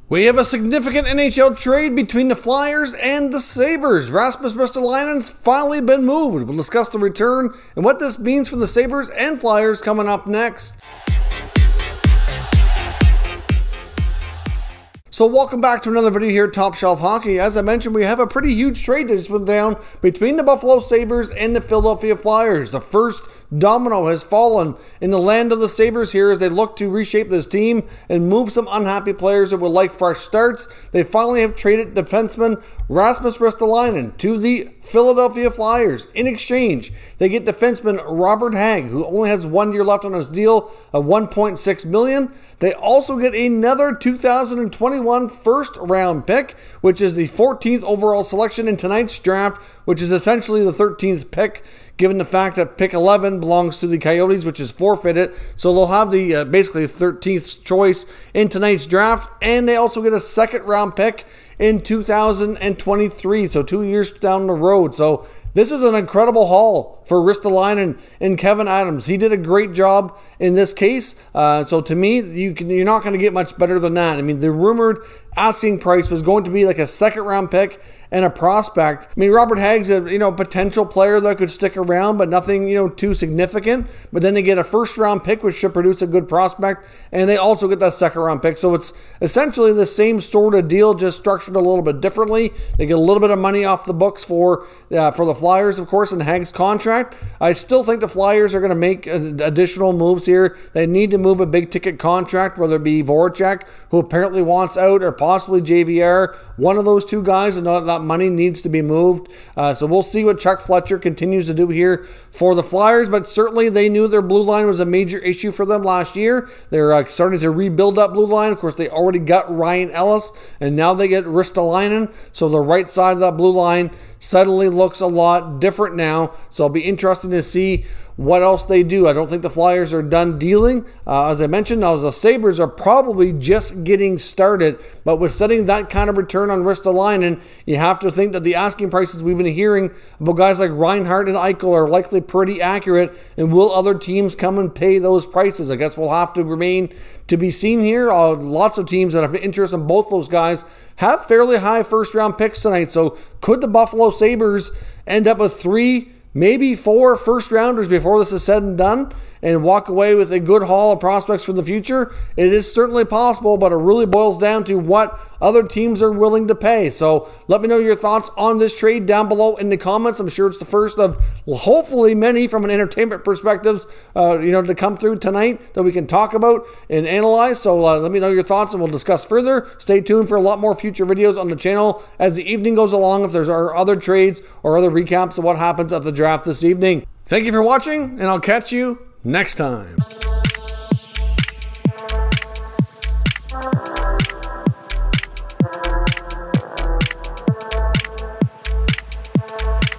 We have a significant NHL trade between the Flyers and the Sabres. Rasmus Ristolainen's finally been moved. We'll discuss the return and what this means for the Sabres and Flyers coming up next. So welcome back to another video here at Top Shelf Hockey. As I mentioned, we have a pretty huge trade that just went down between the Buffalo Sabres and the Philadelphia Flyers. The first domino has fallen in the land of the Sabres here as they look to reshape this team and move some unhappy players that would like fresh starts. They finally have traded defenseman Rasmus Ristolainen to the Philadelphia Flyers. In exchange, they get defenseman Robert Hagg, who only has 1 year left on his deal of $1.6 million. They also get another 2021 first-round pick, which is the 14th overall selection in tonight's draft, which is essentially the 13th pick, given the fact that pick 11 belongs to the Coyotes, which is forfeited. So they'll have the basically 13th choice in tonight's draft, and they also get a second-round pick in 2023, so 2 years down the road. So this is an incredible haul for Ristolainen and Kevin Adams. He did a great job in this case. So to me, you're not going to get much better than that. I mean, the rumored asking price was going to be like a second-round pick and a prospect. I mean, Robert Hagg's a potential player that could stick around, but nothing too significant. But then they get a first-round pick, which should produce a good prospect, and they also get that second-round pick. So it's essentially the same sort of deal, just structured a little bit differently. They get a little bit of money off the books for the Flyers, of course, in Hagg's contract. I still think the Flyers are going to make additional moves here. They need to move a big-ticket contract, whether it be Voracek, who apparently wants out, or possibly JVR. One of those two guys, and that money needs to be moved. So we'll see what Chuck Fletcher continues to do here for the Flyers, but certainly they knew their blue line was a major issue for them last year. They're starting to rebuild that blue line. Of course, they already got Ryan Ellis, and now they get Ristolainen. So the right side of that blue line suddenly looks a lot different now. So it'll be interesting to see what else they do. I don't think the Flyers are done dealing. As I mentioned, now the Sabres are probably just getting started, but with setting that kind of return on Ristolainen, you have to think that the asking prices we've been hearing about guys like Reinhart and Eichel are likely pretty accurate, and will other teams come and pay those prices? I guess we'll have to remain to be seen here. Lots of teams that have interest in both those guys have fairly high first-round picks tonight, so could the Buffalo Sabres end up with 3, maybe 4 first-rounders before this is said and done, and walk away with a good haul of prospects for the future? It is certainly possible, but it really boils down to what other teams are willing to pay. So let me know your thoughts on this trade down below in the comments. I'm sure it's the first of hopefully many from an entertainment perspective, to come through tonight that we can talk about and analyze. So let me know your thoughts and we'll discuss further. Stay tuned for a lot more future videos on the channel as the evening goes along, if there's other trades or other recaps of what happens at the draft this evening. Thank you for watching, and I'll catch you next time.